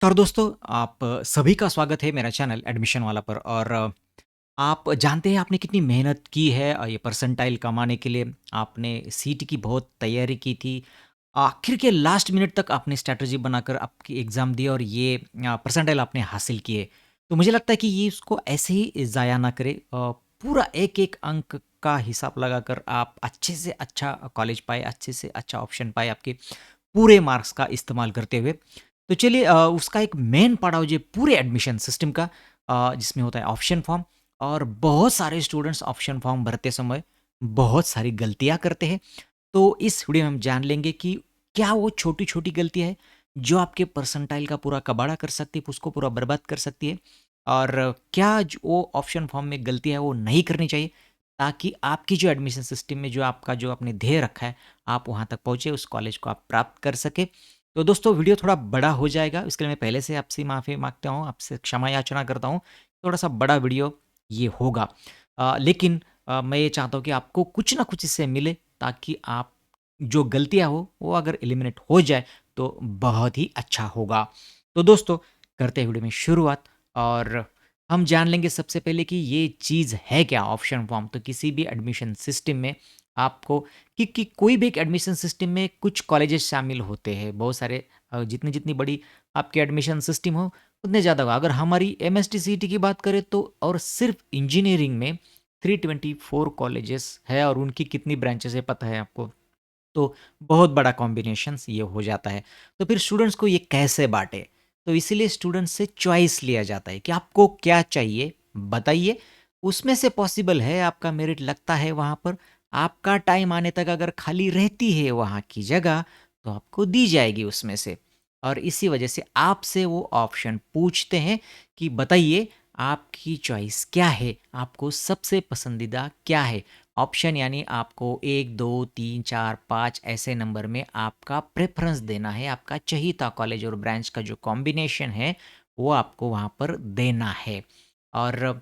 तो और दोस्तों, आप सभी का स्वागत है मेरा चैनल एडमिशन वाला पर। और आप जानते हैं आपने कितनी मेहनत की है ये परसेंटाइल कमाने के लिए। आपने सीट की बहुत तैयारी की थी। आखिर के लास्ट मिनट तक आपने स्ट्रैटेजी बनाकर आपकी एग्ज़ाम दी और ये परसेंटाइल आपने हासिल किए। तो मुझे लगता है कि ये उसको ऐसे ही ज़ाया ना करें। पूरा एक-एक अंक का हिसाब लगाकर आप अच्छे से अच्छा कॉलेज पाएँ, अच्छे से अच्छा ऑप्शन पाएँ आपके पूरे मार्क्स का इस्तेमाल करते हुए। तो चलिए, उसका एक मेन पड़ाव जो है पूरे एडमिशन सिस्टम का, जिसमें होता है ऑप्शन फॉर्म। और बहुत सारे स्टूडेंट्स ऑप्शन फॉर्म भरते समय बहुत सारी गलतियाँ करते हैं। तो इस वीडियो में हम जान लेंगे कि क्या वो छोटी-छोटी गलतियाँ हैं जो आपके परसेंटाइल का पूरा कबाड़ा कर सकती है, उसको पूरा बर्बाद कर सकती है। और क्या जो वो ऑप्शन फॉर्म में गलतियाँ है वो नहीं करनी चाहिए, ताकि आपकी जो एडमिशन सिस्टम में जो आपका जो आपने ध्येय रखा है, आप वहाँ तक पहुँचे, उस कॉलेज को आप प्राप्त कर सकें। तो दोस्तों, वीडियो थोड़ा बड़ा हो जाएगा, इसके लिए मैं पहले से आपसे माफ़ी माँगता हूँ, आपसे क्षमा याचना करता हूँ। थोड़ा-सा बड़ा वीडियो ये होगा। लेकिन मैं ये चाहता हूँ कि आपको कुछ ना कुछ इससे मिले, ताकि आप जो गलतियाँ हो वो अगर एलिमिनेट हो जाए तो बहुत ही अच्छा होगा। तो दोस्तों, करते हैं वीडियो में शुरुआत। और हम जान लेंगे सबसे पहले कि ये चीज़ है क्या ऑप्शन फॉर्म। तो किसी भी एडमिशन सिस्टम में आपको कि कोई भी एक एडमिशन सिस्टम में कुछ कॉलेजेस शामिल होते हैं, बहुत सारे। जितनी-जितनी बड़ी आपकी एडमिशन सिस्टम हो, उतने ज़्यादा होगा। अगर हमारी एमएसटी-सीईटी की बात करें तो और सिर्फ इंजीनियरिंग में 324 कॉलेजेस है और उनकी कितनी ब्रांचेस है पता है आपको? तो बहुत बड़ा कॉम्बिनेशंस ये हो जाता है। तो फिर स्टूडेंट्स को ये कैसे बाँटें? तो इसीलिए स्टूडेंट्स से चॉइस लिया जाता है कि आपको क्या चाहिए, बताइए। उसमें से पॉसिबल है, आपका मेरिट लगता है वहाँ पर, आपका टाइम आने तक अगर खाली रहती है वहाँ की जगह, तो आपको दी जाएगी उसमें से। और इसी वजह से आपसे वो ऑप्शन पूछते हैं कि बताइए, आपकी चॉइस क्या है? आपको सबसे पसंदीदा क्या है? ऑप्शन यानी आपको 1, 2, 3, 4, 5 ऐसे नंबर में आपका प्रेफ़रेंस देना है, आपका चहीता कॉलेज और ब्रांच का जो कॉम्बिनेशन है, वो आपको वहाँ पर देना है। और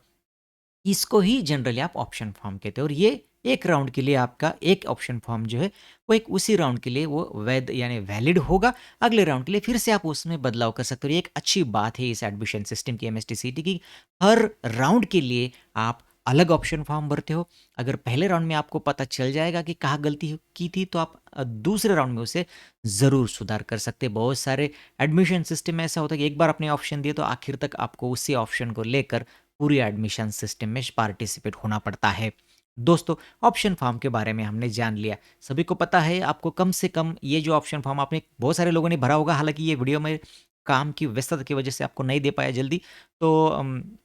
इसको ही जनरली आप ऑप्शन फॉर्म कहते हैं। और ये एक राउंड के लिए आपका एक ऑप्शन फॉर्म जो है, वो एक उसी राउंड के लिए वो वैध यानी वैलिड होगा। अगले राउंड के लिए फिर से आप उसमें बदलाव कर सकते हो। ये एक अच्छी बात है इस एडमिशन सिस्टम की, एमएसटी-सीटी की। हर राउंड के लिए आप अलग ऑप्शन फॉर्म भरते हो। अगर पहले राउंड में आपको पता चल जाएगा कि कहाँ गलती की थी, तो आप दूसरे राउंड में उसे ज़रूर सुधार कर सकते हैं। बहुत सारे एडमिशन सिस्टम में ऐसा होता है कि एक बार आपने ऑप्शन दिए तो आखिर तक आपको उसी ऑप्शन को लेकर पूरी एडमिशन सिस्टम में पार्टिसिपेट होना पड़ता है। दोस्तों, ऑप्शन फॉर्म के बारे में हमने जान लिया। सभी को पता है आपको कम से कम ये जो ऑप्शन फॉर्म आपने बहुत सारे लोगों ने भरा होगा, हालाँकि ये वीडियो में काम की व्यस्तता की वजह से आपको नहीं दे पाया जल्दी। तो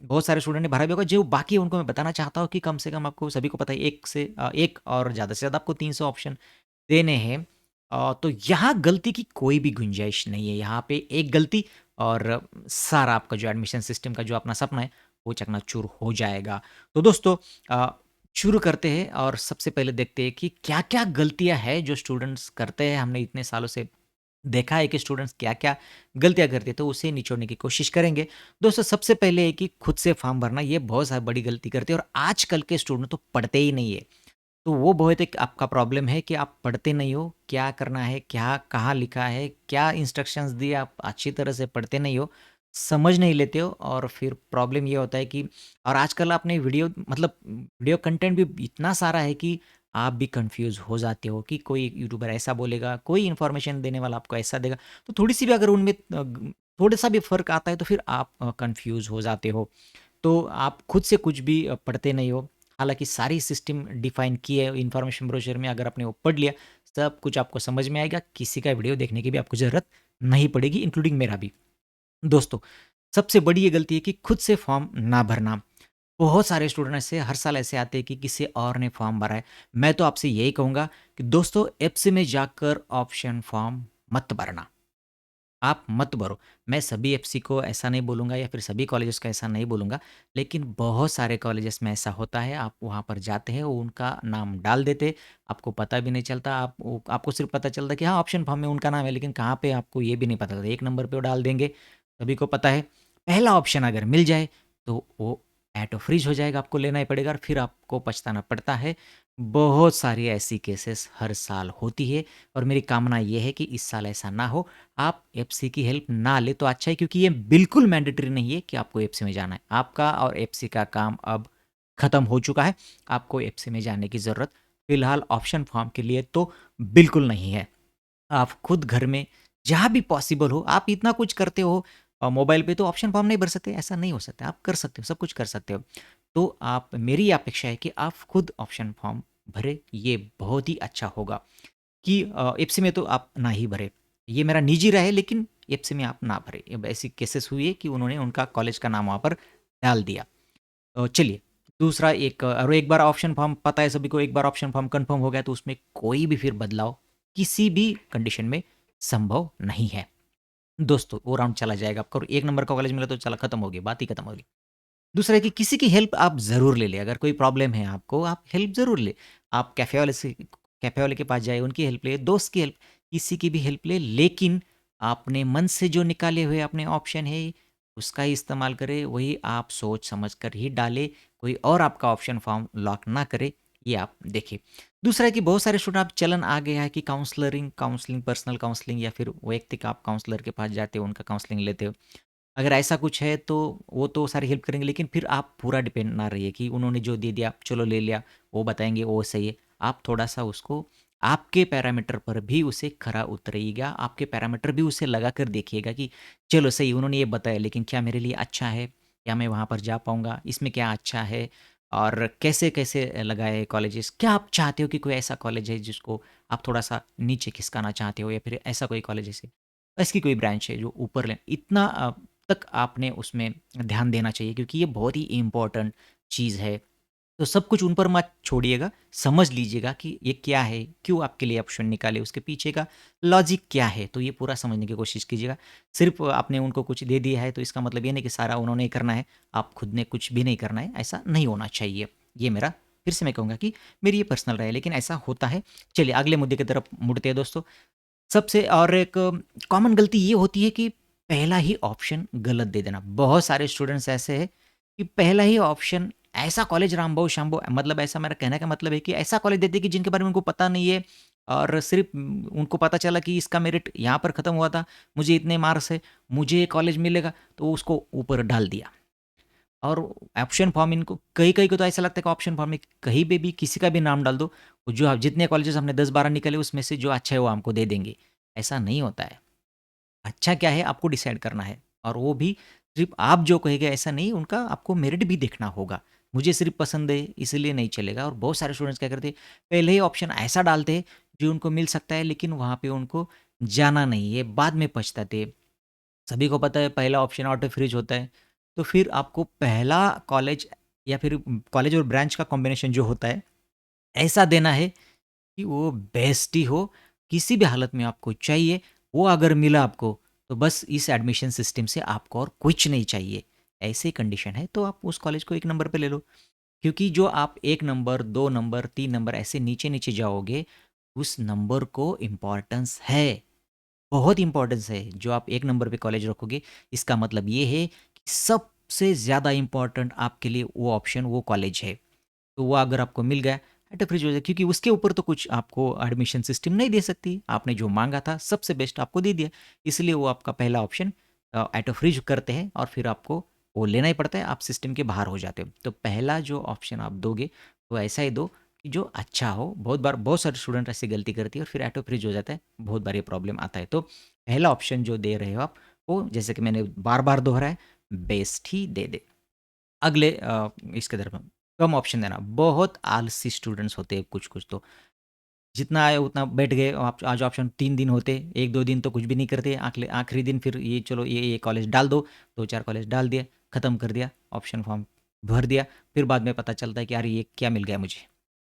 बहुत सारे स्टूडेंट ने भरा भी होगा। जो बाकी है उनको मैं बताना चाहता हूँ कि कम से कम आपको सभी को पता है 1 से 1 और ज़्यादा से ज़्यादा आपको 300 ऑप्शन देने हैं। तो यहाँ गलती की कोई भी गुंजाइश नहीं है। यहाँ पे एक गलती और सारा आपका जो एडमिशन सिस्टम का जो अपना सपना है, वो चकनाचूर हो जाएगा। तो दोस्तों, अ, शुरू करते हैं और सबसे पहले देखते हैं कि क्या-क्या गलतियाँ हैं जो स्टूडेंट्स करते हैं। हमने इतने सालों से देखा है कि स्टूडेंट्स क्या-क्या गलतियाँ करते हैं, तो उसे निचोड़ने की कोशिश करेंगे। दोस्तों, सबसे पहले है कि खुद से फॉर्म भरना, ये बहुत सा बड़ी गलती करते हैं और आजकल के स्टूडेंट तो पढ़ते ही नहीं है। तो वो बहुत एक आपका प्रॉब्लम है कि आप पढ़ते नहीं हो, क्या करना है, क्या कहाँ लिखा है, क्या इंस्ट्रक्शंस दिए, आप अच्छी तरह से पढ़ते नहीं हो, समझ नहीं लेते हो। और फिर प्रॉब्लम ये होता है कि और आजकल आपने वीडियो मतलब वीडियो कंटेंट भी इतना सारा है कि आप भी कन्फ्यूज़ हो जाते हो कि कोई यूट्यूबर ऐसा बोलेगा, कोई इन्फॉर्मेशन देने वाला आपको ऐसा देगा। तो थोड़ी-सी भी अगर उनमें थोड़ा-सा भी फ़र्क आता है तो फिर आप कन्फ्यूज़ हो जाते हो। तो आप खुद से कुछ भी पढ़ते नहीं हो। हालाँकि सारी सिस्टम डिफ़ाइन की है इन्फॉर्मेशन ब्रोशर में, अगर आपने वो पढ़ लिया, सब कुछ आपको समझ में आएगा, किसी का वीडियो देखने की भी आपको ज़रूरत नहीं पड़ेगी, इंक्लूडिंग मेरा भी। दोस्तों, सबसे बड़ी ये गलती है कि खुद से फॉर्म ना भरना। बहुत सारे स्टूडेंट ऐसे हर साल ऐसे आते हैं कि किसी और ने फॉर्म भरा है। मैं तो आपसे यही कहूँगा कि दोस्तों, एप्स में जाकर ऑप्शन फॉर्म मत भरना। आप मत भरो। मैं सभी एफसी को ऐसा नहीं बोलूँगा या फिर सभी कॉलेजेस को ऐसा नहीं बोलूँगा, लेकिन बहुत सारे कॉलेजेस में ऐसा होता है। आप वहाँ पर जाते हैं, वो उनका नाम डाल देते, आपको पता भी नहीं चलता। आपको सिर्फ़ पता चलता है कि हाँ, ऑप्शन फॉर्म में उनका नाम है, लेकिन कहाँ पे आपको ये भी नहीं पता चलता। 1 नंबर पे वो डाल देंगे, सभी को पता है। पहला ऑप्शन अगर मिल जाए, तो वो ऑटो फ्रीज हो जाएगा, आपको लेना ही पड़ेगा और फिर आपको पछताना पड़ता है। बहुत सारी ऐसी केसेस हर साल होती है और मेरी कामना ये है कि इस साल ऐसा ना हो। आप एफसी की हेल्प ना लें तो अच्छा है, क्योंकि ये बिल्कुल मैंडेटरी नहीं है कि आपको एफसी में जाना है। आपका और एफसी का काम अब खत्म हो चुका है। आपको एफसी में जाने की ज़रूरत फिलहाल ऑप्शन फॉर्म के लिए तो बिल्कुल नहीं है। आप खुद घर में जहाँ भी पॉसिबल हो, आप इतना कुछ करते हो मोबाइल पे, तो ऑप्शन फॉर्म नहीं भर सकते? ऐसा नहीं हो सकता, आप कर सकते हो, सब कुछ कर सकते हो। तो आप मेरी अपेक्षा है कि आप खुद ऑप्शन फॉर्म भरें, ये बहुत ही अच्छा होगा कि एप्सी में तो आप ना ही भरें। ये मेरा निजी राय है, लेकिन एप्सी में आप ना भरें। अब ऐसी केसेस हुई है कि उन्होंने उनका कॉलेज का नाम वहाँ पर डाल दिया। चलिए, दूसरा एक और एक बार ऑप्शन फॉर्म पता है सभी को, एक बार ऑप्शन फॉर्म कन्फर्म हो गया तो उसमें कोई भी फिर बदलाव किसी भी कंडीशन में संभव नहीं है। दोस्तों, वो राउंड चला जाएगा आपका और 1 नंबर का कॉलेज मिला तो चला, खत्म हो गया, बात ही खत्म हो गई। दूसरा है कि किसी की हेल्प आप ज़रूर ले लें, अगर कोई प्रॉब्लम है आपको, आप हेल्प ज़रूर लें। आप कैफ़े वाले के पास जाइए, उनकी हेल्प लें, दोस्त की हेल्प, किसी की भी हेल्प लें, लेकिन आपने मन से जो निकाले हुए अपने ऑप्शन है, उसका ही इस्तेमाल करें, वही आप सोच समझ कर ही डालें, कोई और आपका ऑप्शन फॉर्म लॉक ना करे, ये आप देखें। दूसरा है कि बहुत सारे स्टूडेंट, अब चलन आ गया है कि काउंसलिंग, पर्सनल काउंसलिंग या फिर वैयक्तिक आप काउंसलर के पास जाते हो, उनका काउंसलिंग लेते हो। अगर ऐसा कुछ है तो वो तो सारी हेल्प करेंगे, लेकिन फिर आप पूरा डिपेंड ना रहिए कि उन्होंने जो दे दिया चलो ले लिया, वो बताएंगे वो सही है। आप थोड़ा-सा उसको आपके पैरामीटर पर भी उसे खरा उतरिएगा, आपके पैरामीटर भी उसे लगा कर देखिएगा कि चलो सही उन्होंने ये बताया, लेकिन क्या मेरे लिए अच्छा है? क्या मैं वहाँ पर जा पाऊँगा? इसमें क्या अच्छा है? और कैसे-कैसे लगाए कॉलेजेस? क्या आप चाहते हो कि कोई ऐसा कॉलेज है जिसको आप थोड़ा-सा नीचे खिसकाना चाहते हो, या फिर ऐसा कोई कॉलेज है इसकी कोई ब्रांच है जो ऊपर ले, इतना तक आपने उसमें ध्यान देना चाहिए, क्योंकि ये बहुत ही इम्पोर्टेंट चीज़ है। तो सब कुछ उन पर मत छोड़िएगा, समझ लीजिएगा कि ये क्या है, क्यों आपके लिए ऑप्शन निकाले, उसके पीछे का लॉजिक क्या है, तो ये पूरा समझने की कोशिश कीजिएगा। सिर्फ़ आपने उनको कुछ दे दिया है तो इसका मतलब ये नहीं कि सारा उन्होंने ही करना है, आप खुद ने कुछ भी नहीं करना है, ऐसा नहीं होना चाहिए। ये मेरा, फिर से मैं कहूँगा कि मेरी ये पर्सनल राय है, लेकिन ऐसा होता है। चलिए अगले मुद्दे की तरफ मुड़ते हैं दोस्तों। सबसे और एक कॉमन गलती ये होती है कि पहला ही ऑप्शन गलत दे देना। बहुत सारे स्टूडेंट्स ऐसे हैं कि पहला ही ऑप्शन ऐसा कॉलेज रामबाऊ शाम्बाऊ, मतलब ऐसा, मेरा कहने का मतलब है कि ऐसा कॉलेज देते हैं कि जिनके बारे में उनको पता नहीं है, और सिर्फ़ उनको पता चला कि इसका मेरिट यहाँ पर ख़त्म हुआ था, मुझे इतने मार्क्स है, मुझे ये कॉलेज मिलेगा, तो उसको ऊपर डाल दिया। और ऑप्शन फॉर्म इनको कई-कई को तो ऐसा लगता है कि ऑप्शन फॉर्म में कहीं पे भी किसी का भी नाम डाल दो, जो आप जितने कॉलेजेस हमने 10-12 निकाले उसमें से जो अच्छा है वो हमको दे देंगे। ऐसा नहीं होता है। अच्छा क्या है आपको डिसाइड करना है, और वो भी सिर्फ़ आप जो कहेंगे ऐसा नहीं, उनका आपको मेरिट भी देखना होगा। मुझे सिर्फ़ पसंद है इसलिए नहीं चलेगा, और बहुत सारे स्टूडेंट्स क्या करते हैं, पहले ही ऑप्शन ऐसा डालते हैं जो उनको मिल सकता है, लेकिन वहाँ पे उनको जाना नहीं है, बाद में पछताते हैं। सभी को पता है पहला ऑप्शन ऑटो फ्रीज होता है, तो फिर आपको पहला कॉलेज या फिर कॉलेज और ब्रांच का कॉम्बिनेशन जो होता है, ऐसा देना है कि वो बेस्ट ही हो, किसी भी हालत में आपको चाहिए, वो अगर मिला आपको, तो बस इस एडमिशन सिस्टम से आपको और कुछ नहीं चाहिए। ऐसी कंडीशन है तो आप उस कॉलेज को 1 नंबर पे ले लो, क्योंकि जो आप 1 नंबर, 2 नंबर, 3 नंबर ऐसे नीचे-नीचे जाओगे, उस नंबर को इम्पोर्टेंस है। बहुत इम्पोर्टेंस है, जो आप 1 नंबर पे कॉलेज रखोगे, इसका मतलब ये है कि सबसे ज़्यादा इम्पोर्टेंट आपके लिए वो ऑप्शन, वो कॉलेज है। तो वो अगर आपको मिल गया, एटो फ्रीज हो जाए, क्योंकि उसके ऊपर तो कुछ आपको एडमिशन सिस्टम नहीं दे सकती। आपने जो माँगा था, सबसे बेस्ट आपको दे दिया। इसलिए वो आपका पहला ऑप्शन एटो फ्रीज करते हैं, और फिर आपको वो लेना ही पड़ता है, आप सिस्टम के बाहर हो जाते हो। तो पहला जो ऑप्शन आप दोगे, वो ऐसा ही दो कि जो अच्छा हो। बहुत बार बहुत सारे स्टूडेंट ऐसी गलती करती है और फिर एटो फ्रीज हो जाता है, बहुत बार ये प्रॉब्लम आता है। तो पहला ऑप्शन जो दे रहे हो आप, वो जैसे कि मैंने बार-बार दोहराया, बेस्ट ही दे दे। अगले इसके तरफ हम, कम ऑप्शन देना। बहुत आलसी स्टूडेंट्स होते हैं कुछ-कुछ तो, जितना आए उतना बैठ गए। आप आज ऑप्शन 3 दिन होते, 1-2 दिन तो कुछ भी नहीं करते, आखिरी दिन फिर ये चलो ये कॉलेज डाल दो, 2-4 कॉलेज डाल दिए, खत्म कर दिया, ऑप्शन फॉर्म भर दिया, फिर बाद में पता चलता है कि अरे ये क्या मिल गया मुझे।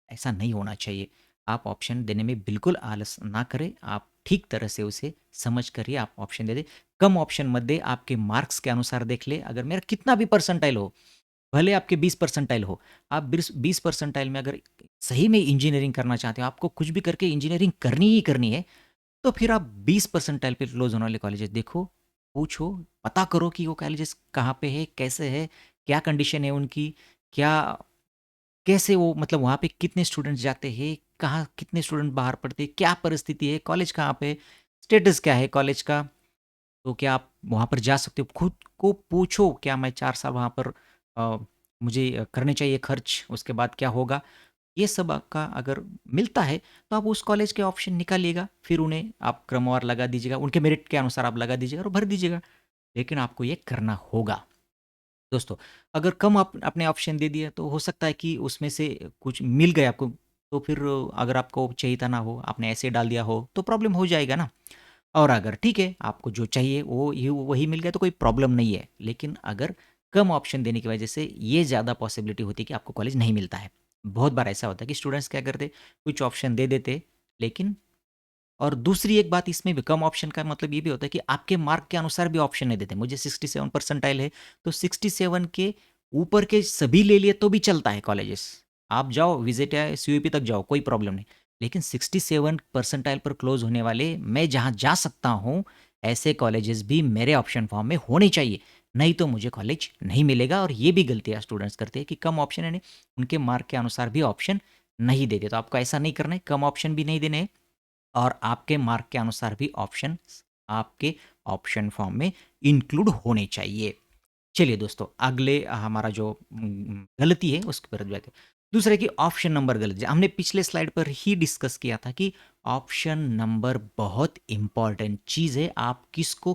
ऐसा नहीं होना चाहिए। आप ऑप्शन देने में बिल्कुल आलस ना करें, आप ठीक तरह से उसे समझ कर ही आप ऑप्शन दे दें। कम ऑप्शन मत दें, आपके मार्क्स के अनुसार देख लें, अगर मेरा कितना भी परसेंटाइल हो, भले आपके 20 परसेंटाइल हो, आप 20 परसेंटाइल में अगर सही में इंजीनियरिंग करना चाहते हो, आपको कुछ भी करके इंजीनियरिंग करनी ही करनी है, तो फिर आप 20 परसेंटाइल पे क्लोज़ होने वाले कॉलेजेस देखो, पूछो, पता करो कि वो कॉलेजेस कहाँ पे है, कैसे है, क्या कंडीशन है उनकी, क्या कैसे वो मतलब वहाँ पे कितने स्टूडेंट्स जाते हैं, कहाँ कितने स्टूडेंट बाहर पढ़ते हैं, क्या परिस्थिति है, कॉलेज कहाँ पे, स्टेटस क्या है कॉलेज का, तो क्या आप वहाँ पर जा सकते हो? खुद को पूछो, क्या मैं 4 साल वहाँ पर अ, मुझे करने चाहिए खर्च, उसके बाद क्या होगा? ये सब आपका अगर मिलता है, तो आप उस कॉलेज के ऑप्शन निकालिएगा, फिर उन्हें आप क्रमवार लगा दीजिएगा, उनके मेरिट के अनुसार आप लगा दीजिएगा और भर दीजिएगा। लेकिन आपको ये करना होगा। दोस्तों, अगर कम आप अपने ऑप्शन दे दिए तो हो सकता है कि उसमें से कुछ मिल गए आपको, तो फिर अगर आपको चाहिए था ना हो, आपने ऐसे डाल दिया हो, तो प्रॉब्लम हो जाएगा ना। और अगर ठीक है, आपको जो चाहिए वो ये वही मिल गया तो कोई प्रॉब्लम नहीं है। लेकिन अगर कम ऑप्शन देने की वजह से ये ज़्यादा पॉसिबिलिटी होती है कि आपको कॉलेज नहीं मिलता है। बहुत बार ऐसा होता है कि स्टूडेंट्स क्या करते, कुछ ऑप्शन दे देते, लेकिन और दूसरी एक बात इसमें भी कम ऑप्शन का मतलब ये भी होता है कि आपके मार्क के अनुसार भी ऑप्शन नहीं देते। मुझे 67 परसेंटाइल है, तो 67 के ऊपर के सभी ले लिए तो भी चलता है कॉलेजेस। आप जाओ विजिट या सीयूईपी तक जाओ, कोई प्रॉब्लम नहीं। लेकिन 67 परसेंटाइल पर क्लोज होने वाले मैं जहाँ जा सकता हूँ, ऐसे कॉलेजेस भी मेरे ऑप्शन फॉर्म में होने चाहिए, नहीं तो मुझे कॉलेज नहीं मिलेगा। और ये भी गलतियाँ स्टूडेंट्स करते हैं कि कम ऑप्शन यानी उनके मार्क के अनुसार भी ऑप्शन नहीं देते। तो आपको ऐसा नहीं करना है, कम ऑप्शन भी नहीं देने हैं और आपके मार्क के अनुसार भी ऑप्शन आपके ऑप्शन फॉर्म में इंक्लूड होने चाहिए। चलिए दोस्तों, अगले हमारा जो गलती है उसके पर जाते हैं। दूसरा कि ऑप्शन नंबर गलत, हमने पिछले स्लाइड पर ही डिस्कस किया था कि ऑप्शन नंबर बहुत इंपॉर्टेंट चीज़ है। आप किसको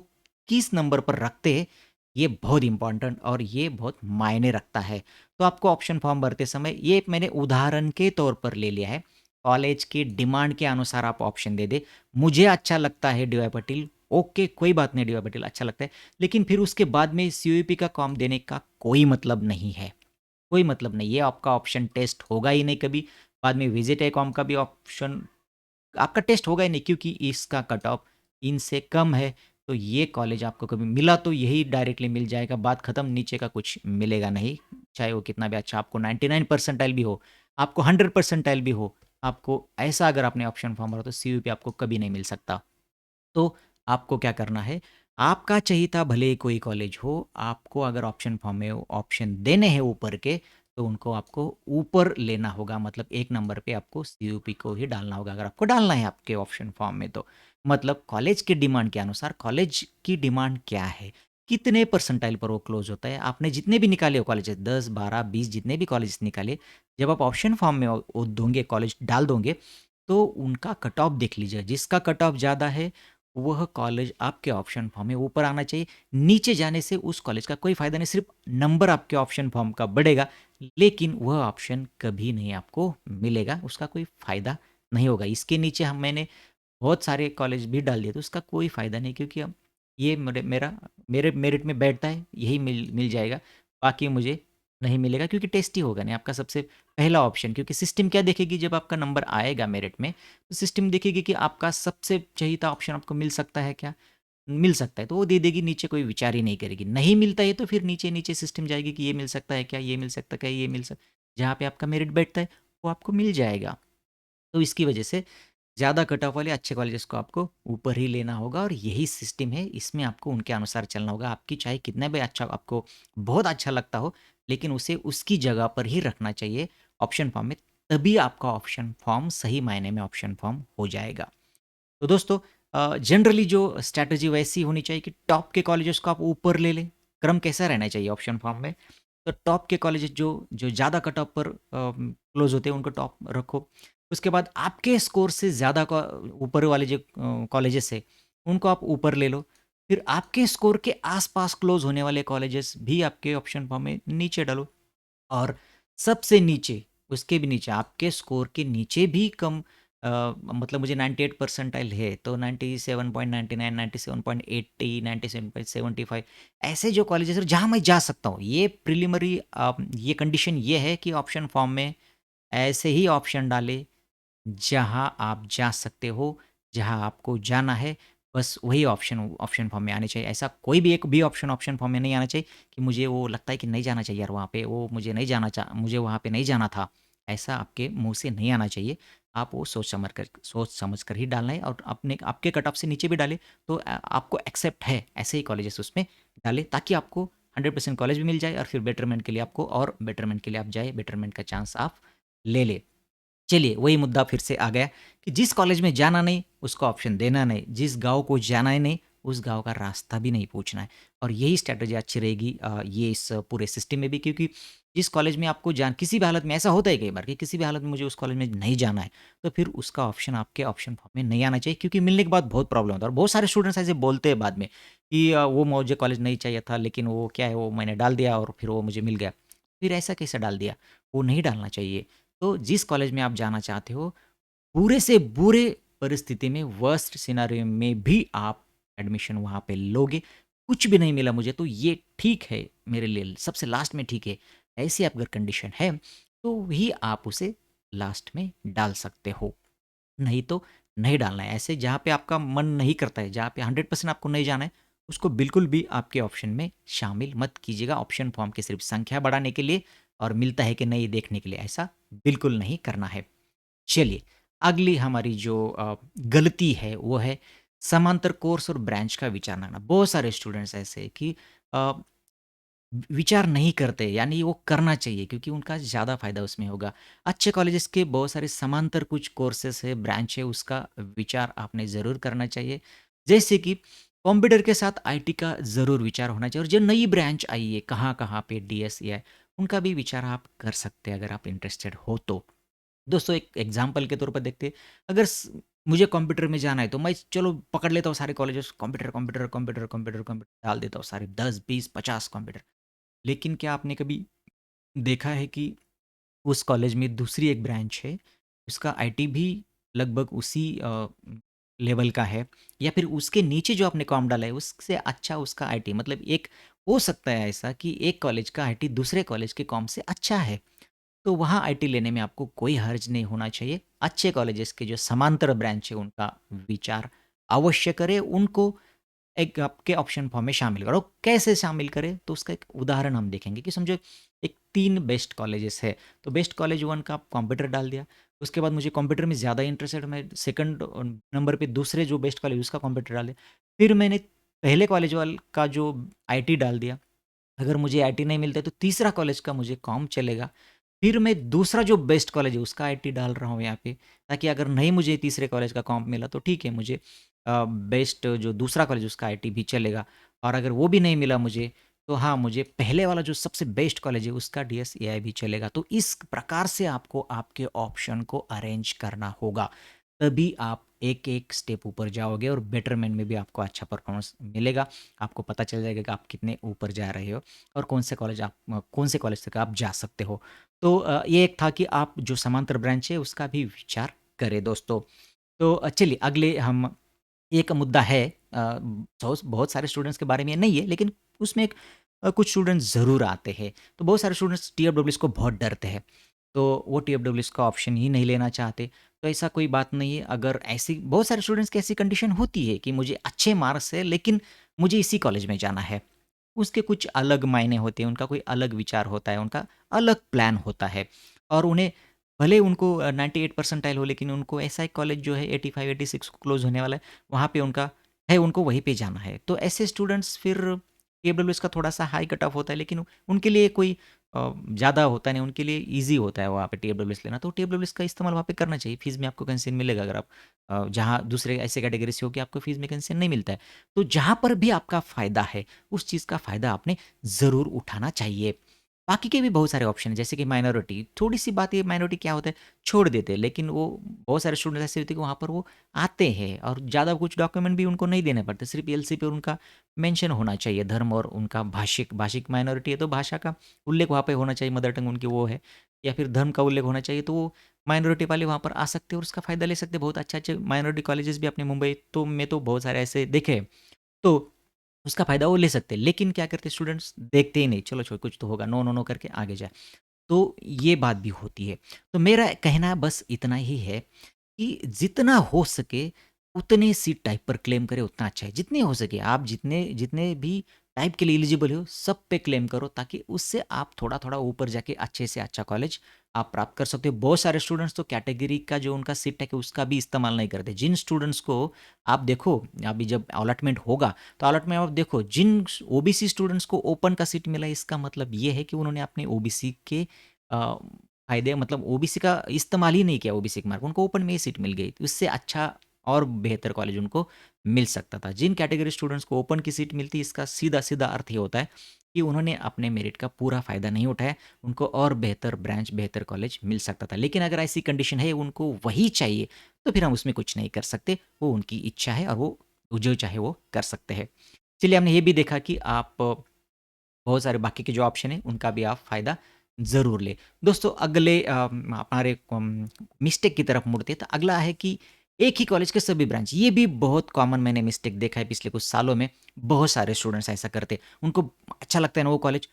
किस नंबर पर रखते हैं, ये बहुत इंपॉर्टेंट और ये बहुत मायने रखता है। तो आपको ऑप्शन फॉर्म भरते समय ये मैंने उदाहरण के तौर पर ले लिया है। कॉलेज की डिमांड के अनुसार आप ऑप्शन दे दे। मुझे अच्छा लगता है डीवाई पाटिल, ओके कोई बात नहीं, डीवाई पाटिल अच्छा लगता है, लेकिन फिर उसके बाद में सीयूईपी का कॉम देने का कोई मतलब नहीं है, कोई मतलब नहीं। ये आपका ऑप्शन टेस्ट होगा ही नहीं कभी। बाद में विजिट है कॉम का भी ऑप्शन आपका टेस्ट होगा ही नहीं, क्योंकि इसका कट ऑफ इनसे कम है। तो ये कॉलेज आपको कभी मिला तो यही डायरेक्टली मिल जाएगा, बात खत्म, नीचे का कुछ मिलेगा नहीं। चाहे वो कितना भी अच्छा, आपको 99 परसेंटाइल भी हो, आपको 100 परसेंटाइल भी हो, आपको ऐसा अगर आपने ऑप्शन फॉर्म भरा तो सीयूईपी आपको कभी नहीं मिल सकता। तो आपको क्या करना है, आपका चहिता भले ही कोई कॉलेज हो, आपको अगर ऑप्शन फॉर्म में ऑप्शन देने हैं ऊपर के, तो उनको आपको ऊपर लेना होगा। मतलब एक नंबर पे आपको सीयूपी को ही डालना होगा, अगर आपको डालना है आपके ऑप्शन फॉर्म में तो। मतलब कॉलेज की डिमांड के अनुसार, कॉलेज की डिमांड क्या है, कितने परसेंटाइल पर वो क्लोज होता है, आपने जितने भी निकाले हो कॉलेज 10 12 20 जितने भी कॉलेज निकाले, जब आप ऑप्शन फॉर्म में वो दोगे कॉलेज डाल दोगे, तो उनका कट ऑफ देख लीजिए। जिसका कट ऑफ ज़्यादा है वह कॉलेज आपके ऑप्शन फॉर्म में ऊपर आना चाहिए। नीचे जाने से उस कॉलेज का कोई फ़ायदा नहीं, सिर्फ नंबर आपके ऑप्शन फॉर्म का बढ़ेगा, लेकिन वह ऑप्शन कभी नहीं आपको मिलेगा, उसका कोई फ़ायदा नहीं होगा। इसके नीचे हम मैंने बहुत सारे कॉलेज भी डाल दिए, तो उसका कोई फ़ायदा नहीं, क्योंकि अब ये मेरे मेरिट में बैठता है, यही मिल मिल जाएगा, बाकी मुझे नहीं मिलेगा, क्योंकि टेस्ट ही होगा नहीं आपका सबसे पहला ऑप्शन। क्योंकि सिस्टम क्या देखेगी, जब आपका नंबर आएगा मेरिट में, तो सिस्टम देखेगी कि आपका सबसे चाहिए ऑप्शन आपको मिल सकता है क्या? मिल सकता है, तो वो दे देगी, नीचे कोई विचार ही नहीं करेगी। नहीं मिलता है तो फिर नीचे-नीचे सिस्टम जाएगी कि ये मिल सकता है क्या? ये मिल सकता है क्या? ये मिल सक जहाँ पे आपका मेरिट बैठता है, वो आपको मिल जाएगा। तो इसकी वजह से ज़्यादा कट ऑफ वाले अच्छे कॉलेजेस को आपको ऊपर ही लेना होगा, और यही सिस्टम है, इसमें आपको उनके अनुसार चलना होगा। आपकी चाहे कितना भी अच्छा आपको बहुत अच्छा लगता हो, लेकिन उसे उसकी जगह पर ही रखना चाहिए ऑप्शन फॉर्म में, तभी आपका ऑप्शन फॉर्म सही मायने में ऑप्शन फॉर्म हो जाएगा। तो दोस्तों, जनरली जो स्ट्रैटेजी वैसी होनी चाहिए कि टॉप के कॉलेजेस को आप ऊपर ले लें। क्रम कैसा रहना चाहिए ऑप्शन फॉर्म में? तो टॉप के कॉलेजेस जो जो ज़्यादा कट ऑफ पर क्लोज होते हैं उनको टॉप रखो। उसके बाद आपके स्कोर से ज़्यादा ऊपर वाले जो कॉलेजेस है उनको आप ऊपर ले लो। फिर आपके स्कोर के आसपास क्लोज होने वाले कॉलेजेस भी आपके ऑप्शन फॉर्म में नीचे डालो। और सबसे नीचे, उसके भी नीचे, आपके स्कोर के नीचे भी कम, मतलब मुझे 98 परसेंटाइल है तो 97.99, 97.80, 97.75, ऐसे जो कॉलेजेस हैं जहाँ मैं जा सकता हूँ, ये प्रिलिमिनरी ये कंडीशन ये है कि ऑप्शन फॉर्म में ऐसे ही ऑप्शन डालें जहाँ आप जा सकते हो, जहाँ आपको जाना है, बस वही ऑप्शन ऑप्शन फॉर्म में आने चाहिए। ऐसा कोई भी एक भी ऑप्शन ऑप्शन फॉर्म में नहीं आना चाहिए कि मुझे वो लगता है कि नहीं जाना चाहिए यार वहाँ पे, वो मुझे वहाँ पे नहीं जाना था। ऐसा आपके मुँह से नहीं आना चाहिए। आप वो सोच समझ कर ही डालना है, और अपने आपके कट ऑफ से नीचे भी डालें तो आपको एक्सेप्ट है, ऐसे ही कॉलेजेस उसमें डालें, ताकि आपको 100% कॉलेज भी मिल जाए और फिर बेटरमेंट के लिए आपको और बेटरमेंट के लिए आप जाए, बेटरमेंट का चांस आप ले लें। चलिए, वही मुद्दा फिर से आ गया कि जिस कॉलेज में जाना नहीं, उसको ऑप्शन देना नहीं, जिस गाँव को जाना ही नहीं, उस गाँव का रास्ता भी नहीं पूछना है। और यही स्ट्रैटेजी अच्छी रहेगी ये इस पूरे सिस्टम में भी, क्योंकि जिस कॉलेज में आपको जान किसी भी हालत में ऐसा होता है कई बार कि किसी भी हालत में मुझे उस कॉलेज में नहीं जाना है, तो फिर उसका ऑप्शन आपके ऑप्शन फॉर्म में नहीं आना चाहिए, क्योंकि मिलने के बाद बहुत प्रॉब्लम होता है और बहुत सारे स्टूडेंट्स ऐसे बोलते हैं बाद में कि वो मुझे कॉलेज नहीं चाहिए था, लेकिन वो क्या है, वो मैंने डाल दिया और फिर वो मुझे मिल गया। फिर ऐसा कैसे डाल दिया? वो नहीं डालना चाहिए। तो जिस कॉलेज में आप जाना चाहते हो, बुरे से बुरे परिस्थिति में, वर्स्ट सिनेरियो में भी आप एडमिशन वहाँ पे लोगे। कुछ भी नहीं मिला मुझे तो ये ठीक है मेरे लिए, सबसे लास्ट में ठीक है। ऐसी अगर कंडीशन है तो ही आप उसे लास्ट में डाल सकते हो, नहीं तो नहीं डालना है। ऐसे जहाँ पे आपका मन नहीं करता है, जहाँ पे 100% आपको नहीं जाना है, उसको बिल्कुल भी आपके ऑप्शन में शामिल मत कीजिएगा। ऑप्शन फॉर्म की सिर्फ संख्या बढ़ाने के लिए और मिलता है कि नहीं देखने के लिए, ऐसा बिल्कुल नहीं करना है। चलिए, अगली हमारी जो गलती है वो है समांतर कोर्स और ब्रांच का विचार ना करना। बहुत सारे स्टूडेंट्स ऐसे हैं कि अ, विचार नहीं करते, यानी वो करना चाहिए क्योंकि उनका ज़्यादा फ़ायदा उसमें होगा। अच्छे कॉलेजेस के बहुत सारे समांतर कुछ कोर्सेस है, ब्रांच है, उसका विचार आपने ज़रूर करना चाहिए। जैसे कि कंप्यूटर के साथ आईटी का ज़रूर विचार होना चाहिए, और जो नई ब्रांच आई है कहाँ-कहाँ पे डीएस या है, उनका भी विचार आप कर सकते हैं अगर आप इंटरेस्टेड हो तो। दोस्तों, एक एग्जाम्पल के तौर पर देखते हैं, अगर मुझे कंप्यूटर में जाना है तो मैं चलो पकड़ लेता हूँ सारे colleges, computer computer computer computer computer डाल देता हूँ, सारे 10 20 50 कंप्यूटर। लेकिन क्या आपने कभी देखा है कि उस कॉलेज में दूसरी एक ब्रांच है, उसका आईटी भी लगभग उसी लेवल का है, या फिर उसके नीचे जो आपने कॉम डाला है उससे अच्छा उसका आईटी, मतलब एक हो सकता है ऐसा कि एक कॉलेज का आईटी दूसरे कॉलेज के कॉम से अच्छा है, तो वहाँ आईटी लेने में आपको कोई हर्ज नहीं होना चाहिए। अच्छे कॉलेजेस के जो समांतर ब्रांच है उनका विचार अवश्य करें, उनको एक आपके ऑप्शन फॉर्म में शामिल करो। कैसे शामिल करें? तो उसका एक उदाहरण हम देखेंगे कि समझो एक 3 बेस्ट कॉलेजेस है, तो बेस्ट कॉलेज 1 का आप कंप्यूटर डाल दिया, उसके बाद मुझे कंप्यूटर में ज़्यादा इंटरेस्टेड, मैं सेकंड नंबर पे दूसरे जो बेस्ट कॉलेज उसका कंप्यूटर डाल दिया। फिर मैंने पहले कॉलेज वाल का जो आईटी डाल दिया, अगर मुझे आईटी नहीं मिलता है तो तीसरा कॉलेज का मुझे कॉम चलेगा। फिर मैं दूसरा जो बेस्ट कॉलेज है उसका आईटी डाल रहा हूँ यहाँ पे, ताकि अगर नहीं मुझे तीसरे कॉलेज का कॉम्प मिला तो ठीक है, मुझे बेस्ट जो दूसरा कॉलेज उसका आईटी भी चलेगा। और अगर वो भी नहीं मिला मुझे, तो हाँ, मुझे पहले वाला जो सबसे बेस्ट कॉलेज है उसका डीएस एआई भी चलेगा। तो इस प्रकार से आपको आपके ऑप्शन को अरेंज करना होगा, तभी आप एक-एक स्टेप ऊपर जाओगे और बेटरमेंट में भी आपको अच्छा परफॉर्मेंस मिलेगा। आपको पता चल जाएगा कि आप कितने ऊपर जा रहे हो और कौन से कॉलेज तक आप जा सकते हो। तो ये एक था कि आप जो समांतर ब्रांच है उसका भी विचार करें दोस्तों। तो चलिए, अगले हम एक मुद्दा है, बहुत सारे स्टूडेंट्स के बारे में ये नहीं है, लेकिन उसमें एक कुछ स्टूडेंट्स ज़रूर आते हैं। तो बहुत सारे स्टूडेंट्स टीएफडब्ल्यूएस को बहुत डरते हैं, तो वो टीएफडब्ल्यूएस का ऑप्शन ही नहीं लेना चाहते। तो ऐसा कोई बात नहीं है, अगर ऐसी बहुत सारे स्टूडेंट्स की ऐसी कंडीशन होती है कि मुझे अच्छे मार्क्स है लेकिन मुझे इसी कॉलेज में जाना है। उसके कुछ अलग मायने होते हैं, उनका कोई अलग विचार होता है, उनका अलग प्लान होता है, और उन्हें भले उनको 98 परसेंटाइल हो, लेकिन उनको ऐसा एक कॉलेज जो है 85-86 को क्लोज़ होने वाला है, वहाँ पे उनका है, उनको वहीं पे जाना है। तो ऐसे स्टूडेंट्स फिर केडब्ल्यूएस का थोड़ा-सा हाई कट ऑफ होता है, लेकिन उनके लिए कोई ज़्यादा होता नहीं, उनके लिए ईज़ी होता है वहाँ पे टीडब्ल्यूएस लेना। तो टीडब्ल्यूएस का इस्तेमाल वहाँ पे करना चाहिए, फ़ीस में आपको कंसेशन मिलेगा, अगर आप जहाँ दूसरे ऐसे कैटेगरी से हो कि आपको फ़ीस में कंसेशन नहीं मिलता है। तो जहाँ पर भी आपका फ़ायदा है, उस चीज़ का फ़ायदा आपने ज़रूर उठाना चाहिए। बाकी के भी बहुत सारे ऑप्शन हैं, जैसे कि माइनॉरिटी, थोड़ी-सी बात ये, माइनॉरिटी क्या होता है, छोड़ देते हैं, लेकिन वो बहुत सारे स्टूडेंट ऐसे होते हैं कि वहाँ पर वो आते हैं और ज़्यादा कुछ डॉक्यूमेंट भी उनको नहीं देने पड़ते, सिर्फ़ एलसी पे उनका मेंशन होना चाहिए धर्म और उनका भाषिक भाषिक माइनॉरिटी है तो भाषा का उल्लेख वहाँ पे होना चाहिए, मदर टंग उनकी वो है, या फिर धर्म का उल्लेख होना चाहिए, तो वो माइनॉरिटी वाले वहाँ पर आ सकते हैं और उसका फ़ायदा ले सकते हैं। बहुत अच्छे-अच्छे माइनॉरिटी कॉलेजेस भी अपने मुंबई तो में तो बहुत सारे ऐसे देखे हैं। तो उसका फ़ायदा वो ले सकते हैं, लेकिन क्या करते हैं स्टूडेंट्स, देखते ही नहीं, चलो छोड़ कुछ तो होगा, नो, नो, नो करके आगे जाए। तो ये बात भी होती है। तो मेरा कहना बस इतना ही है कि जितना हो सके उतने सीट टाइप पर क्लेम करें उतना अच्छा है। जितने हो सके आप जितने जितने भी टाइप के लिए एलिजिबल हो, सब पे क्लेम करो, ताकि उससे आप थोड़ा-थोड़ा ऊपर जाके अच्छे से अच्छा कॉलेज आप प्राप्त कर सकते हो। बहुत सारे स्टूडेंट्स तो कैटेगरी का जो उनका सीट है कि उसका भी इस्तेमाल नहीं करते। जिन स्टूडेंट्स को आप देखो, अभी जब अलॉटमेंट होगा, तो अलॉटमेंट में आप देखो जिन ओबीसी स्टूडेंट्स को ओपन का सीट मिला, इसका मतलब ये है कि उन्होंने अपने ओबीसी के फ़ायदे, मतलब ओबीसी का इस्तेमाल ही नहीं किया, ओबीसी के मार्क, उनको ओपन में ही सीट मिल गई। तो इससे अच्छा और बेहतर कॉलेज उनको मिल सकता था। जिन कैटेगरी स्टूडेंट्स को ओपन की सीट मिलती, इसका सीधा-सीधा अर्थ ये होता है कि उन्होंने अपने मेरिट का पूरा फ़ायदा नहीं उठाया, उनको और बेहतर ब्रांच, बेहतर कॉलेज मिल सकता था। लेकिन अगर ऐसी कंडीशन है, उनको वही चाहिए, तो फिर हम उसमें कुछ नहीं कर सकते, वो उनकी इच्छा है और वो जो चाहे वो कर सकते हैं। चलिए, हमने ये भी देखा कि आप बहुत सारे बाकी के जो ऑप्शन हैं, उनका भी आप फ़ायदा ज़रूर लें। दोस्तों, अगले हमारे मिस्टेक की तरफ मुड़ते हैं, तो अगला है कि एक ही कॉलेज के सभी ब्रांच, ये भी बहुत कॉमन मैंने मिस्टेक देखा है पिछले कुछ सालों में, बहुत सारे स्टूडेंट्स ऐसा करते हैं। उनको अच्छा लगता है ना वो कॉलेज,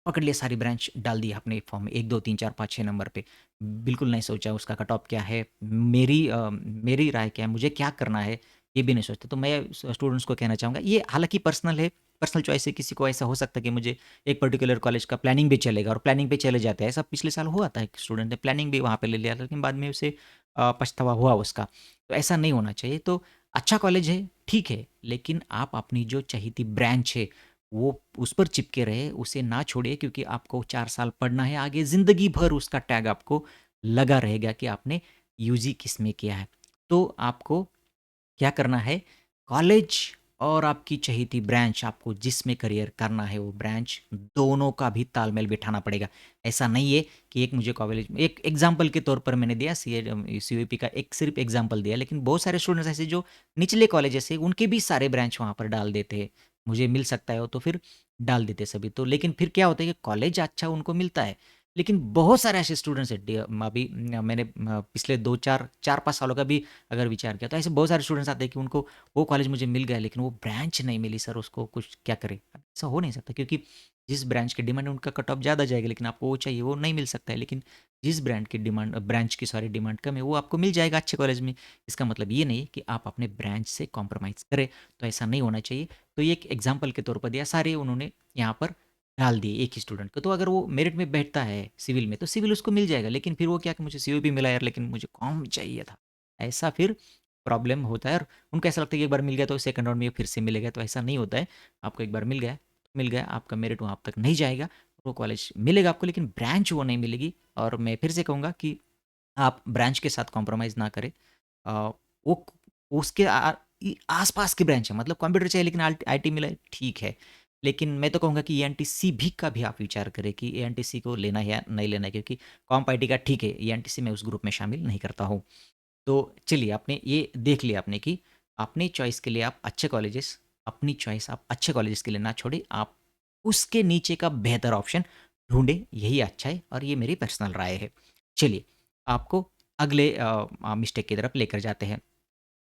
पकड़ लिया, सारी ब्रांच डाल दी आपने एक फॉर्म में, 1, 2, 3, 4, 5, 6 नंबर पे। बिल्कुल नहीं सोचा उसका कट ऑफ क्या है, मेरी राय क्या है, मुझे क्या करना है, ये भी नहीं सोचते। तो मैं स्टूडेंट्स को कहना चाहूँगा, ये हालाँकि पर्सनल है, पर्सनल चॉइस है, किसी को ऐसा हो सकता है कि मुझे एक पर्टिकुलर कॉलेज का प्लानिंग भी चलेगा और प्लानिंग पे चले जाते हैं। ऐसा पिछले साल हुआ था, एक स्टूडेंट ने प्लानिंग भी वहाँ पे ले लिया, लेकिन बाद में उसे पछतावा हुआ उसका। तो ऐसा नहीं होना चाहिए। तो अच्छा कॉलेज है, ठीक है, लेकिन आप अपनी जो चहेती ब्रांच है, वो उस पर चिपके रहे, उसे ना छोड़िए, क्योंकि आपको 4 साल पढ़ना है, आगे ज़िंदगी भर उसका टैग आपको लगा रहेगा कि आपने यूजी किस में किया है। तो आपको क्या करना है, कॉलेज और आपकी चहेती ब्रांच, आपको जिसमें करियर करना है वो ब्रांच, दोनों का भी तालमेल बिठाना पड़ेगा। ऐसा नहीं है कि एक मुझे कॉलेज, एक एग्जांपल के तौर पर मैंने दिया, सीयूईपी का एक सिर्फ एग्जांपल दिया, लेकिन बहुत सारे स्टूडेंट्स ऐसे जो निचले कॉलेजेस है, उनके भी सारे ब्रांच वहाँ पर डाल देते हैं। मुझे मिल सकता है वो, तो फिर डाल देते सभी। तो लेकिन फिर क्या होता है कि कॉलेज अच्छा उनको मिलता है, लेकिन बहुत सारे ऐसे स्टूडेंट्स हैं, अभी मैंने पिछले 4-5 सालों का भी अगर विचार किया, तो ऐसे बहुत सारे स्टूडेंट्स आते हैं कि उनको वो कॉलेज मुझे मिल गया, लेकिन वो ब्रांच नहीं मिली सर, उसको कुछ क्या करें? ऐसा हो नहीं सकता, क्योंकि जिस ब्रांच की डिमांड है उनका कट ऑफ ज़्यादा जाएगा, लेकिन आपको वो चाहिए वो नहीं मिल सकता है। लेकिन जिस ब्रांड की डिमांड, ब्रांच की सॉरी, डिमांड कम है, वो आपको मिल जाएगा अच्छे कॉलेज में। इसका मतलब ये नहीं कि आप अपने ब्रांच से कॉम्प्रोमाइज़ करें, तो ऐसा नहीं होना चाहिए। तो ये एक एग्जाम्पल के तौर पर दिया, सारे उन्होंने यहाँ पर डाल दिए एक ही स्टूडेंट को। तो अगर वो मेरिट में बैठता है सिविल में, तो सिविल उसको मिल जाएगा, लेकिन फिर वो क्या कि मुझे सीओपी मिला यार, लेकिन मुझे कॉम चाहिए था। ऐसा फिर प्रॉब्लम होता है, और उनको ऐसा लगता है कि एक बार मिल गया तो सेकंड राउंड में फिर से मिलेगा, तो ऐसा नहीं होता है। आपको एक बार मिल गया, आपका मेरिट वहाँ तक नहीं जाएगा, वो कॉलेज मिलेगा आपको, लेकिन ब्रांच वो नहीं मिलेगी। और मैं फिर से कहूँगा कि आप ब्रांच के साथ कॉम्प्रोमाइज़ ना करें। अ, वो उसके आस-पास की ब्रांच है, मतलब कंप्यूटर चाहिए लेकिन आईटी मिला है, ठीक है। लेकिन मैं तो कहूँगा कि एएनटीसी भी का भी आप विचार करें कि एएनटीसी को लेना है या नहीं लेना है, क्योंकि कॉम्प आईटी का ठीक है, एएनटीसी मैं उस ग्रुप में शामिल नहीं करता हूँ। तो चलिए, आपने ये देख लिया आपने कि अपनी चॉइस के लिए आप अच्छे कॉलेजेस, अपनी चॉइस आप अच्छे कॉलेजेस के लिए ना छोड़ें, आप उसके नीचे का बेहतर ऑप्शन ढूँढें, यही अच्छा है और ये मेरी पर्सनल राय है। चलिए, आपको अगले मिस्टेक की तरफ लेकर जाते हैं।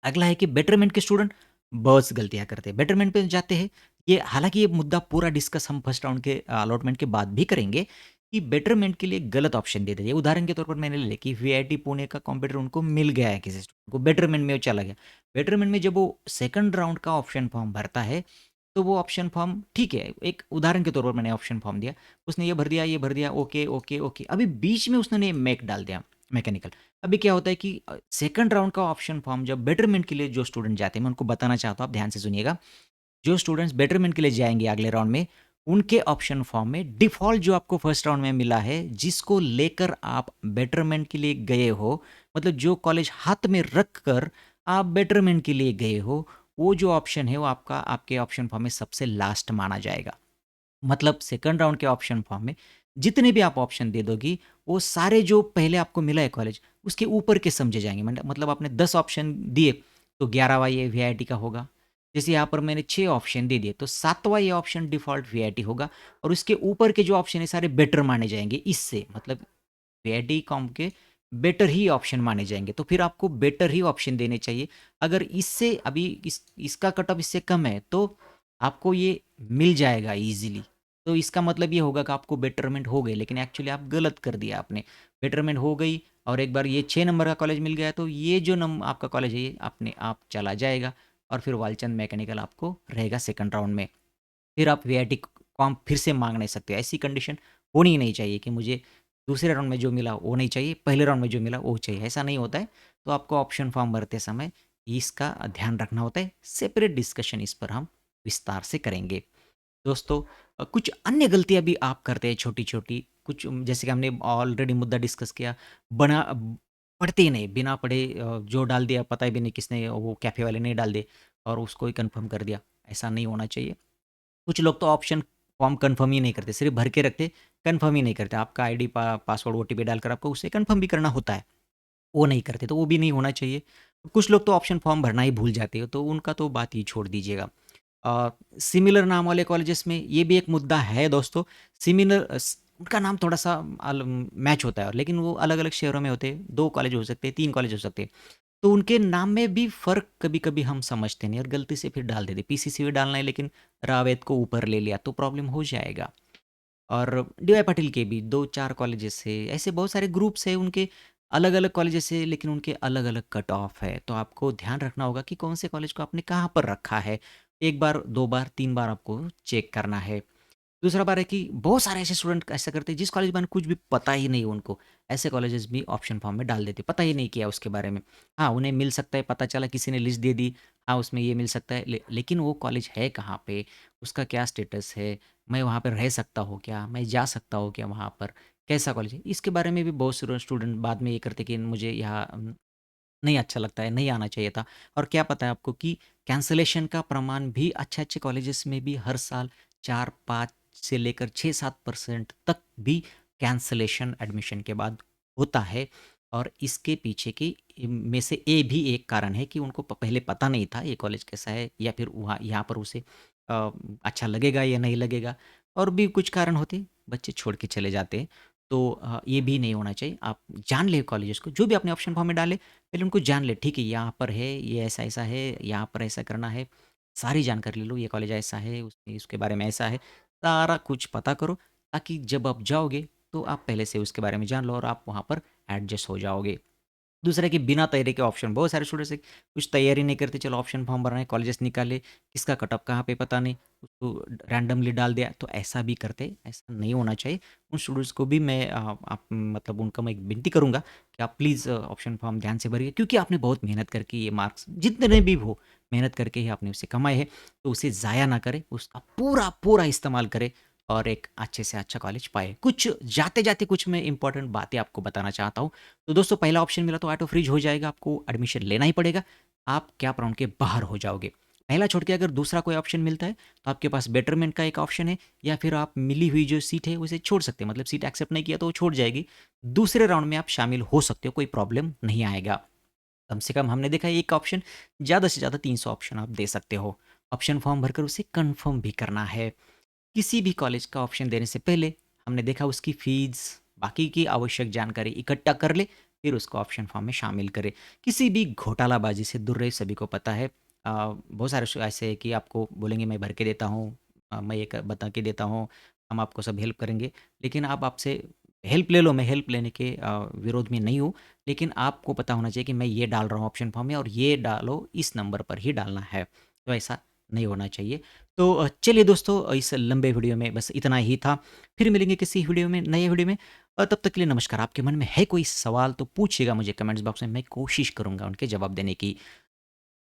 अगला है कि बेटरमेंट के स्टूडेंट बहुत सी गलतियाँ करते हैं। बेटरमेंट पे जाते हैं, ये हालाँकि ये मुद्दा पूरा डिस्कस हम फर्स्ट राउंड के अलॉटमेंट के बाद भी करेंगे, कि बेटरमेंट के लिए गलत ऑप्शन दे देते हैं। उदाहरण के तौर पर मैंने ले लिया कि वीआईटी पुणे का कंप्यूटर उनको मिल गया है, किसी स्टूडेंट को बेटरमेंट में वो चला गया। बेटरमेंट में जब वो सेकंड राउंड का ऑप्शन फॉर्म भरता है, तो वो ऑप्शन फॉर्म ठीक है, एक उदाहरण के तौर पर मैंने ऑप्शन फॉर्म दिया, उसने ये भर दिया, ओके, ओके, ओके। अभी बीच में उसने मेक डाल दिया, मैकेनिकल। अभी क्या होता है कि सेकंड राउंड का ऑप्शन फॉर्म जब बेटरमेंट के लिए जो स्टूडेंट जाते हैं, मैं उनको बताना चाहता हूँ, आप ध्यान से सुनिएगा। जो स्टूडेंट्स बेटरमेंट के लिए जाएँगे अगले राउंड में, उनके ऑप्शन फॉर्म में डिफ़ॉल्ट जो आपको फर्स्ट राउंड में मिला है, जिसको लेकर आप बेटरमेंट के लिए गए हो, मतलब जो कॉलेज हाथ में रख कर आप बेटरमेंट के लिए गए हो, वो जो ऑप्शन है, वो आपका आपके ऑप्शन फॉर्म में सबसे लास्ट माना जाएगा। मतलब सेकंड राउंड के ऑप्शन फॉर्म में जितने भी आप ऑप्शन दे दोगी, वो सारे जो पहले आपको मिला है कॉलेज, उसके ऊपर के समझे जाएँगे। मतलब आपने 10 ऑप्शन दिए, तो 11वाँ ये वीआईटी का होगा। जैसे यहाँ पर मैंने 6 ऑप्शन दे दिए, तो 7वाँ ये ऑप्शन डिफ़ॉल्ट वीआईटी होगा, और उसके ऊपर के जो ऑप्शन है सारे बेटर माने जाएँगे इससे। मतलब वीआईटी कॉम के बेटर ही ऑप्शन माने जाएँगे, तो फिर आपको बेटर ही ऑप्शन देने चाहिए। अगर इससे अभी इसका कट ऑफ इससे कम है, तो आपको ये मिल जाएगा ईज़िली। तो इसका मतलब ये होगा कि आपको बेटरमेंट हो गई, लेकिन एक्चुअली आप गलत कर दिया आपने। बेटरमेंट हो गई और एक बार ये 6 नंबर का कॉलेज मिल गया, तो ये जो आपका कॉलेज है, ये अपने आप चला जाएगा, और फिर वालचंद मैकेनिकल आपको रहेगा सेकंड राउंड में। फिर आप वीआईटी फॉर्म फिर से माँग नहीं सकते। ऐसी कंडीशन होनी ही नहीं चाहिए कि मुझे दूसरे राउंड में जो मिला वो नहीं चाहिए, पहले राउंड में जो मिला वो चाहिए, ऐसा नहीं होता है। तो आपको ऑप्शन फॉर्म भरते समय इसका ध्यान रखना होता है। सेपरेट डिस्कशन इस पर हम विस्तार से करेंगे। दोस्तों कुछ अन्य गलतियाँ भी आप करते हैं छोटी-छोटी, कुछ जैसे कि हमने ऑलरेडी मुद्दा डिस्कस किया, बना पढ़ते ही नहीं, बिना पढ़े जो डाल दिया पता भी नहीं किसने, वो कैफ़े वाले ने डाल दिए और उसको ही कन्फर्म कर दिया, ऐसा नहीं होना चाहिए। कुछ लोग तो ऑप्शन फॉर्म कन्फर्म ही नहीं करते, सिर्फ़ भर के रखते, कन्फर्म ही नहीं करते। आपका आईडी पासवर्ड, ओटीपी डालकर आपको उसे कन्फर्म भी करना होता है, वो नहीं करते, तो वो भी नहीं होना चाहिए। कुछ लोग तो ऑप्शन फॉर्म भरना ही भूल जाते हो, तो उनका तो बात ही छोड़ दीजिएगा। अ, सिमिलर नाम वाले कॉलेजेस में ये भी एक मुद्दा है दोस्तों। उनका नाम थोड़ा-सा मैच होता है, लेकिन वो अलग-अलग शहरों में होते हैं। 2 कॉलेज हो सकते हैं, 3 कॉलेज हो सकते हैं। तो उनके नाम में भी फ़र्क कभी-कभी हम समझते नहीं और गलती से फिर डाल देते। पीसीसीबी डालना है लेकिन रावेत को ऊपर ले लिया, तो प्रॉब्लम हो जाएगा। और डीवाई पाटिल के भी 2-4 कॉलेजेस है, ऐसे बहुत सारे ग्रुप्स हैं उनके, अलग-अलग कॉलेजेस है लेकिन उनके अलग-अलग कट ऑफ है। तो आपको ध्यान रखना होगा कि कौन से कॉलेज को आपने कहाँ पर रखा है। 1 बार, 2 बार, 3 बार आपको चेक करना है। दूसरा बार है कि बहुत सारे ऐसे स्टूडेंट ऐसा करते हैं जिस कॉलेज के बारे में कुछ भी पता ही नहीं उनको, ऐसे कॉलेजेस भी ऑप्शन फॉर्म में डाल देते, पता ही नहीं किया उसके बारे में। हाँ, उन्हें मिल सकता है, पता चला किसी ने लिस्ट दे दी, हाँ, उसमें ये मिल सकता है, लेकिन वो कॉलेज है कहाँ पे, उसका क्या स्टेटस है, मैं वहाँ पे रह सकता हूँ क्या, मैं जा सकता हूँ क्या वहाँ पर, कैसा कॉलेज है, इसके बारे में भी बहुत से स्टूडेंट बाद में ये करते कि मुझे यहाँ नहीं अच्छा लगता है, नहीं आना चाहिए था। और क्या पता है आपको कि कैंसलेशन का प्रमाण भी अच्छे-अच्छे कॉलेजेस में भी हर साल 4-5 से लेकर 6-7% तक भी कैंसलेशन एडमिशन के बाद होता है। और इसके पीछे की में से ये भी एक कारण है कि उनको पहले पता नहीं था ये कॉलेज कैसा है, या फिर वहाँ यहाँ पर उसे अच्छा लगेगा या नहीं लगेगा, और भी कुछ कारण होते, बच्चे छोड़ के चले जाते हैं। तो ये भी नहीं होना चाहिए। आप जान लें कॉलेजेस को, जो भी आपने ऑप्शन फॉर्म में डाले, पहले उनको जान ले, ठीक है यहाँ पर है, ये ऐसा-ऐसा है, यहाँ पर ऐसा करना है, सारी जानकारी ले लो, ये कॉलेज ऐसा है, उसमें इसके बारे में ऐसा है, सारा कुछ पता करो, ताकि जब आप जाओगे, तो आप पहले से उसके बारे में जान लो और आप वहाँ पर एडजस्ट हो जाओगे। दूसरा कि बिना तैयारी के ऑप्शन, बहुत सारे स्टूडेंट्स हैं, कुछ तैयारी नहीं करते, चलो ऑप्शन फॉर्म भर रहे हैं, कॉलेजेस निकाले, किसका कट ऑफ कहाँ पे पता नहीं, उसको रैंडमली डाल दिया, तो ऐसा भी करते, ऐसा नहीं होना चाहिए। उन स्टूडेंट्स को भी मैं आप मतलब उनका मैं एक विनती करूँगा कि आप प्लीज़ ऑप्शन फॉर्म ध्यान से भरिए, क्योंकि आपने बहुत मेहनत करके ये मार्क्स जितने भी हो, मेहनत करके ही आपने उसे कमाए हैं, तो उसे ज़ाया ना करें, उसका पूरा इस्तेमाल करें और एक अच्छे से अच्छा कॉलेज पाए। कुछ जाते-जाते कुछ मैं इम्पोर्टेंट बातें आपको बताना चाहता हूँ। तो दोस्तों पहला ऑप्शन मिला तो ऑटो फ्रीज हो जाएगा, आपको एडमिशन लेना ही पड़ेगा, आप कैप राउंड के बाहर हो जाओगे। पहला छोड़ के अगर दूसरा कोई ऑप्शन मिलता है, तो आपके पास बेटरमेंट का एक ऑप्शन है, या फिर आप मिली हुई जो सीट है उसे छोड़ सकते हैं, मतलब सीट एक्सेप्ट नहीं किया तो वो छोड़ जाएगी। दूसरे राउंड में आप शामिल हो सकते हो, कोई प्रॉब्लम नहीं आएगा। कम से कम हमने देखा है एक ऑप्शन, ज़्यादा से ज़्यादा 300 ऑप्शन आप दे सकते हो। ऑप्शन फॉर्म भरकर उसे कन्फर्म भी करना है। किसी भी कॉलेज का ऑप्शन देने से पहले हमने देखा उसकी फीस, बाकी की आवश्यक जानकारी इकट्ठा कर ले, फिर उसको ऑप्शन फॉर्म में शामिल करें। किसी भी घोटालाबाजी से दूर रहे, सभी को पता है। बहुत सारे ऐसे हैं कि आपको बोलेंगे मैं भर के देता हूँ, मैं ये बता के देता हूँ, हम आपको सब हेल्प करेंगे, लेकिन आप आपसे हेल्प ले लो, मैं हेल्प लेने के विरोध में नहीं हूँ, लेकिन आपको पता होना चाहिए कि मैं ये डाल रहा हूँ ऑप्शन फॉर्म में और ये डालो, इस नंबर पर ही डालना है, तो ऐसा नहीं होना चाहिए। तो चलिए दोस्तों, इस लंबे वीडियो में बस इतना ही था। फिर मिलेंगे किसी वीडियो में, नए वीडियो में। तब तक के लिए नमस्कार। आपके मन में है कोई सवाल तो पूछिएगा मुझे कमेंट्स बॉक्स में, मैं कोशिश करूँगा उनके जवाब देने की।